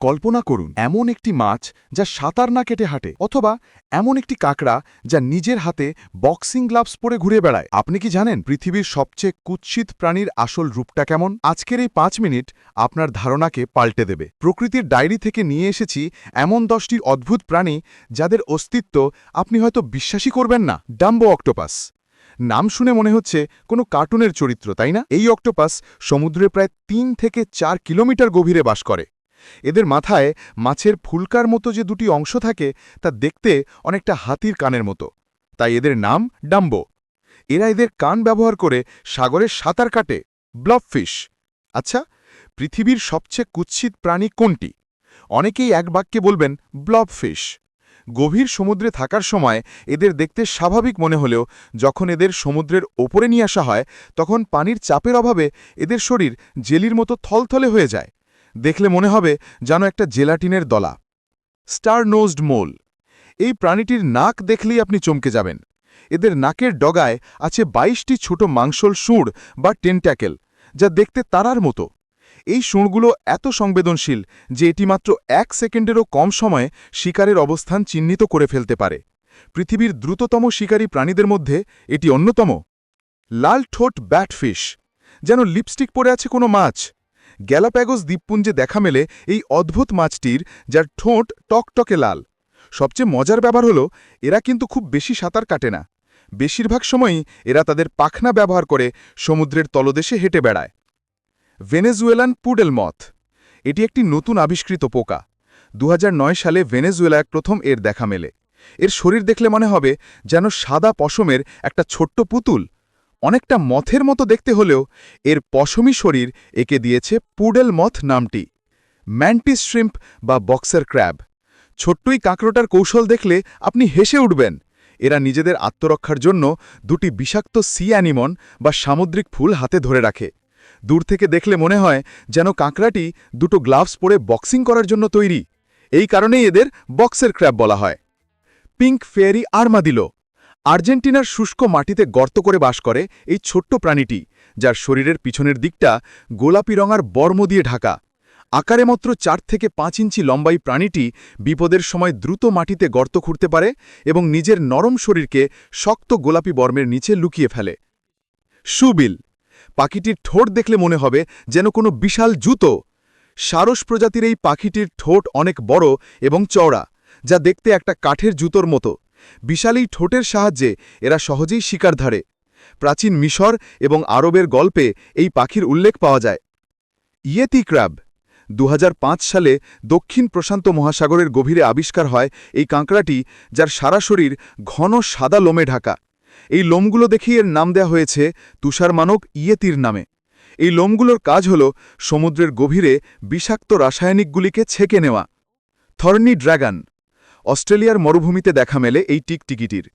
কল্পনা করুন এমন একটি মাছ যা সাঁতার না কেটে হাঁটে, অথবা এমন একটি কাঁকড়া যা নিজের হাতে বক্সিং গ্লাভস পরে ঘুরে বেড়ায়। আপনি কি জানেন পৃথিবীর সবচেয়ে কুৎসিত প্রাণীর আসল রূপটা কেমন? আজকের এই 5 মিনিট আপনার ধারণাকে পাল্টে দেবে। প্রকৃতির ডায়েরি থেকে নিয়ে এসেছি এমন 10টি অদ্ভুত প্রাণী যাদের অস্তিত্ব আপনি হয়তো বিশ্বাসই করবেন না। Dumbo octopus. নাম শুনে মনে হচ্ছে কোনো কার্টুনের চরিত্র, তাই না? এই অক্টোপাস সমুদ্রে প্রায় 3 থেকে 4 কিলোমিটার গভীরে বাস করে। এদের মাথায় মাছের ফুলকার মতো যে দুটি অংশ থাকে তা দেখতে অনেকটা হাতির কানের মতো, তাই এদের নাম ডাম্বো। এরা এদের কান ব্যবহার করে সাগরে সাঁতার কাটে। ব্লবফিশ। আচ্ছা, পৃথিবীর সবচেয়ে কুৎসিত প্রাণী কোনটি? অনেকেই এক বাক্যে বলবেন ব্লবফিশ। গভীর সমুদ্রে থাকার সময় এদের দেখতে স্বাভাবিক মনে হলেও যখন এদের সমুদ্রের ওপরে নিয়ে আসা হয় তখন পানির চাপের অভাবে এদের শরীর জেলির মতো থলথলে হয়ে যায়। দেখলে মনে হবে যেন একটা জেলাটিনের দলা। স্টার নোজড মোল। এই প্রাণীটির নাক দেখলেই আপনি চমকে যাবেন। এদের নাকের ডগায় আছে 22টি ছোট মাংসল শুঁড় বা টেন্ট্যাকেল, যা দেখতে তারার মতো। এই শুঁড়গুলো এত সংবেদনশীল যে এটি মাত্র 1 সেকেন্ডেরও কম সময়ে শিকারের অবস্থান চিহ্নিত করে ফেলতে পারে। পৃথিবীর দ্রুততম শিকারী প্রাণীদের মধ্যে এটি অন্যতম। লাল ঠোঁট ব্যাটফিশ। যেন লিপস্টিক পরে আছে কোনো মাছ। গ্যালাপ্যাগোস দ্বীপপুঞ্জে দেখা মেলে এই অদ্ভুত মাছটির, যার ঠোঁট টকটকে লাল। সবচেয়ে মজার ব্যাপার হলো এরা কিন্তু খুব বেশি সাঁতার কাটে না। বেশিরভাগ সময়ই এরা তাদের পাখনা ব্যবহার করে সমুদ্রের তলদেশে হেঁটে বেড়ায়। ভেনেজুয়েলান পুডেল মথ। এটি একটি নতুন আবিষ্কৃত পোকা। 2009 সালে ভেনেজুয়েলায় প্রথম এর দেখা মেলে। এর শরীর দেখলে মনে হবে যেন সাদা পশমের একটা ছোট্ট পুতুল। অনেকটা মথের মতো দেখতে হলেও এর পশমী শরীর একে দিয়েছে পুডেল মথ নামটি। ম্যান্টিস শ্রিম্প বা বক্সার ক্র্যাব। ছোট্টই কাঁকড়োটার কৌশল দেখলে আপনি হেসে উঠবেন। এরা নিজেদের আত্মরক্ষার জন্য দুটি বিষাক্ত সি অ্যানিমন বা সামুদ্রিক ফুল হাতে ধরে রাখে। দূর থেকে দেখলে মনে হয় যেন কাঁকড়াটি দুটো গ্লাভস পরে বক্সিং করার জন্য তৈরি। এই কারণেই এদের বক্সের ক্র্যাব বলা হয়। Pink fairy armadillo. আর্জেন্টিনার শুষ্ক মাটিতে গর্ত করে বাস করে এই ছোট্ট প্রাণীটি, যার শরীরের পিছনের দিকটা গোলাপি রঙার বর্ম দিয়ে ঢাকা। আকারে মাত্র 4 থেকে 5 ইঞ্চি লম্বাই প্রাণীটি বিপদের সময় দ্রুত মাটিতে গর্ত খুঁড়তে পারে এবং নিজের নরম শরীরকে শক্ত গোলাপি বর্মের নিচে লুকিয়ে ফেলে। শুবিল। পাখিটির ঠোঁট দেখলে মনে হবে যেন কোনো বিশাল জুতো। সারস প্রজাতির এই পাখিটির ঠোঁট অনেক বড় এবং চওড়া, যা দেখতে একটা কাঠের জুতোর মতো। বিশাল এই ঠোঁটের সাহায্যে এরা সহজেই শিকার ধরে। প্রাচীন মিশর এবং আরবের গল্পে এই পাখির উল্লেখ পাওয়া যায়। Yeti crab. 2005 সালে দক্ষিণ প্রশান্ত মহাসাগরের গভীরে আবিষ্কার হয় এই কাঁকড়াটি, যার সারা শরীর ঘন সাদা লোমে ঢাকা। এই লোমগুলো দেখেই এর নাম দেওয়া হয়েছে তুষারমানব ইয়েতির নামে। এই লোমগুলোর কাজ হল সমুদ্রের গভীরে বিষাক্ত রাসায়নিকগুলিকে ছেঁকে নেওয়া। Thorny dragon. অস্ট্রেলিয়ার মরুভূমিতে দেখা মেলে এই টিকটিকিটির।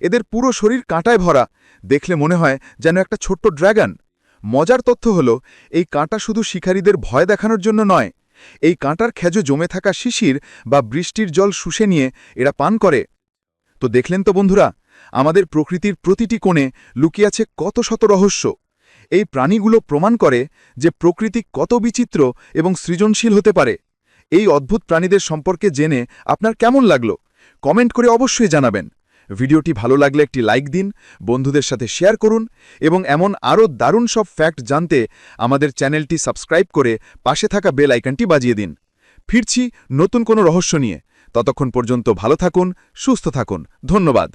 এদের পুরো শরীর কাঁটায় ভরা, দেখলে মনে হয় যেন একটা ছোট্ট ড্র্যাগন। মজার তথ্য হল এই কাঁটা শুধু শিকারীদের ভয় দেখানোর জন্য নয়। এই কাঁটার খেজো জমে থাকা শিশির বা বৃষ্টির জল শুষে নিয়ে এরা পান করে। তো দেখলেন তো বন্ধুরা, আমাদের প্রকৃতির প্রতিটি কোণে লুকিয়ে আছে কত শত রহস্য। এই প্রাণীগুলো প্রমাণ করে যে প্রকৃতি কত বিচিত্র এবং সৃজনশীল হতে পারে। এই অদ্ভুত প্রাণীদের সম্পর্কে জেনে আপনার কেমন লাগলো কমেন্ট করে অবশ্যই জানাবেন। ভিডিওটি ভালো লাগলে একটি লাইক দিন, বন্ধুদের সাথে শেয়ার করুন এবং এমন আরও দারুণ সব ফ্যাক্ট জানতে আমাদের চ্যানেলটি সাবস্ক্রাইব করে পাশে থাকা বেল আইকনটি বাজিয়ে দিন। ফিরছি নতুন কোনো রহস্য নিয়ে। ততক্ষণ পর্যন্ত ভালো থাকুন, সুস্থ থাকুন। ধন্যবাদ।